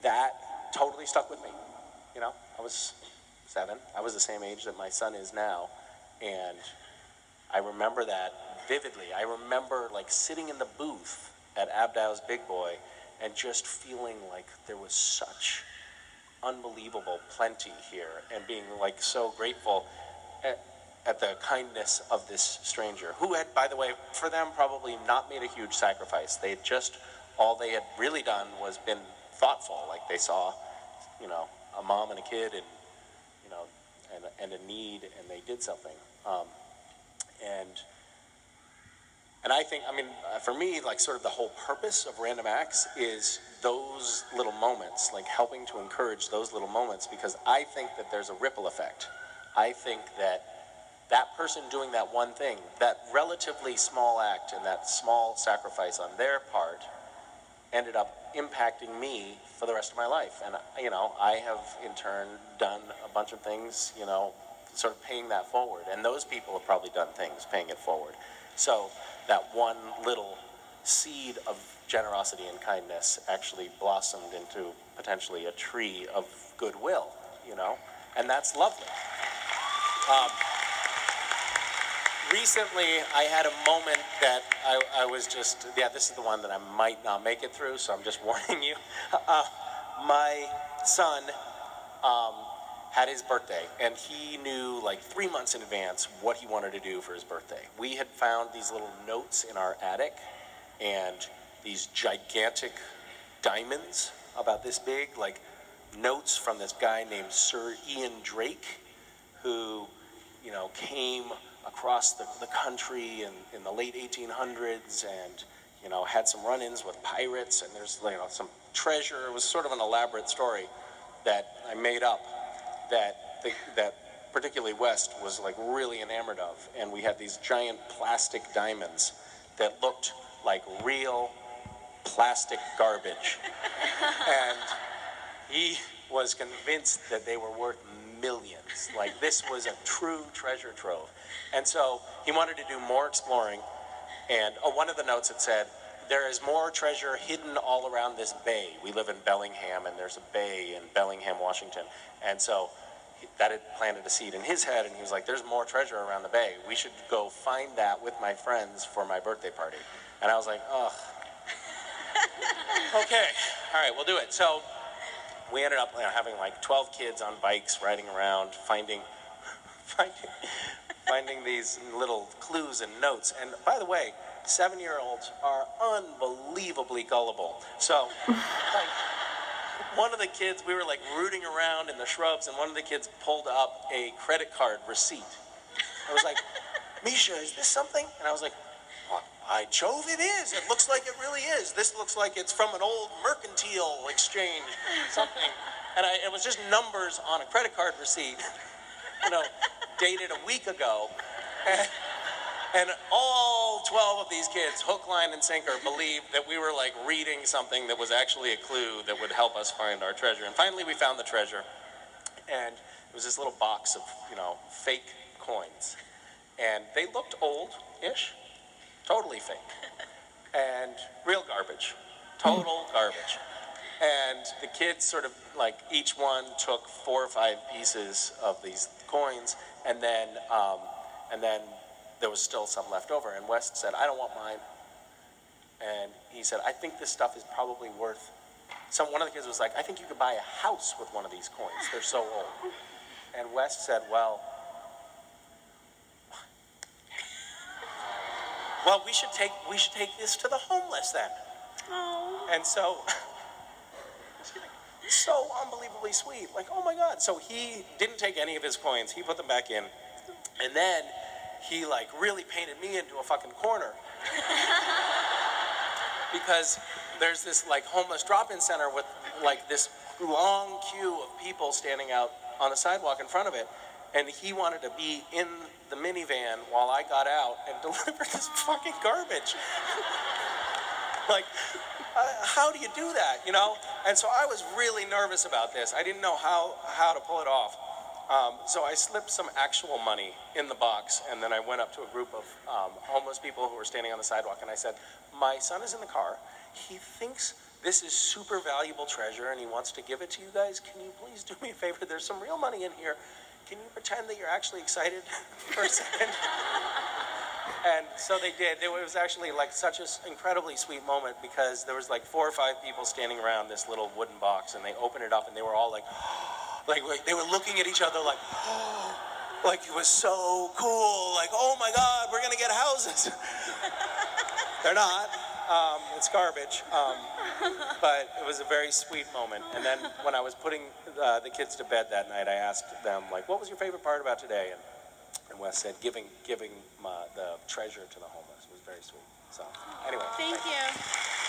that totally stuck with me. You know, I was 7. I was the same age that my son is now, and I remember that vividly. I remember like sitting in the booth at Abdow's Big Boy and just feeling like there was such unbelievable plenty here, and being like so grateful at the kindness of this stranger, who had, by the way, for them probably not made a huge sacrifice. They had just, all they had really done was been thoughtful. Like they saw, you know, a mom and a kid, and you know, and a need, and they did something. And I think, I mean, for me, like sort of the whole purpose of Random Acts is those little moments, like helping to encourage those little moments, because I think that there's a ripple effect. I think that that person doing that one thing, that relatively small act and that small sacrifice on their part, ended up impacting me for the rest of my life. And, you know, I have in turn done a bunch of things, you know, sort of paying that forward. And those people have probably done things paying it forward. So that one little seed of generosity and kindness actually blossomed into potentially a tree of goodwill, you know, and that's lovely. Recently, I had a moment that I was just, yeah, this is the one that I might not make it through, so I'm just warning you. My son had his birthday, and he knew like 3 months in advance what he wanted to do for his birthday. We had found these little notes in our attic, and these gigantic diamonds about this big, like notes from this guy named Sir Ian Drake, who, you know, came across the country in the late 1800s, and, you know, had some run-ins with pirates, and there's, you know, some treasure. It was sort of an elaborate story that I made up, that particularly West was like really enamored of. And we had these giant plastic diamonds that looked like real plastic garbage. And he was convinced that they were worth millions. Like this was a true treasure trove. And so he wanted to do more exploring. And one of the notes had said, "There is more treasure hidden all around this bay." We live in Bellingham, and there's a bay in Bellingham, Washington. And so that had planted a seed in his head, and he was like, "There's more treasure around the bay. We should go find that with my friends for my birthday party." And I was like, ugh. Okay, all right, we'll do it. So we ended up, you know, having like 12 kids on bikes riding around, finding these little clues and notes. And by the way, 7-year-olds are unbelievably gullible. So, like, one of the kids, we were like rooting around in the shrubs, and one of the kids pulled up a credit card receipt. I was like, "Misha, is this something?" And I was like, "By Jove, it is. It looks like it really is. This looks like it's from an old mercantile exchange, something." And it was just numbers on a credit card receipt, you know, dated a week ago. And all 12 of these kids, hook, line, and sinker, believed that we were like reading something that was actually a clue that would help us find our treasure. And finally we found the treasure. And it was this little box of, you know, fake coins. And they looked old-ish, totally fake. And real garbage, total garbage. And the kids sort of like, each one took 4 or 5 pieces of these coins, and then there was still some left over. And West said, "I don't want mine." And he said, "I think this stuff is probably worth," one of the kids was like, "I think you could buy a house with one of these coins. They're so old." And West said, well, we should take this to the homeless then. Oh. And so unbelievably sweet. Like, oh my God. So he didn't take any of his coins. He put them back in. And then he like really painted me into a fucking corner. Because there's this like homeless drop-in center with like this long queue of people standing out on the sidewalk in front of it. And he wanted to be in the minivan while I got out and deliver this fucking garbage. Like, how do you do that, you know? And so I was really nervous about this. I didn't know how to pull it off. So I slipped some actual money in the box, and then I went up to a group of homeless people who were standing on the sidewalk, and I said, "My son is in the car. He thinks this is super valuable treasure and he wants to give it to you guys. Can you please do me a favor? There's some real money in here. Can you pretend that you're actually excited for a second? And so they did. It was actually like such an incredibly sweet moment because there was like 4 or 5 people standing around this little wooden box, and they opened it up, and they were all like they were looking at each other like, like it was so cool. Like, oh my God, we're gonna get houses. They're not. It's garbage. But it was a very sweet moment. And then when I was putting the kids to bed that night, I asked them like, what was your favorite part about today? And Wes said, giving the treasure to the homeless was very sweet. So anyway. Thank you.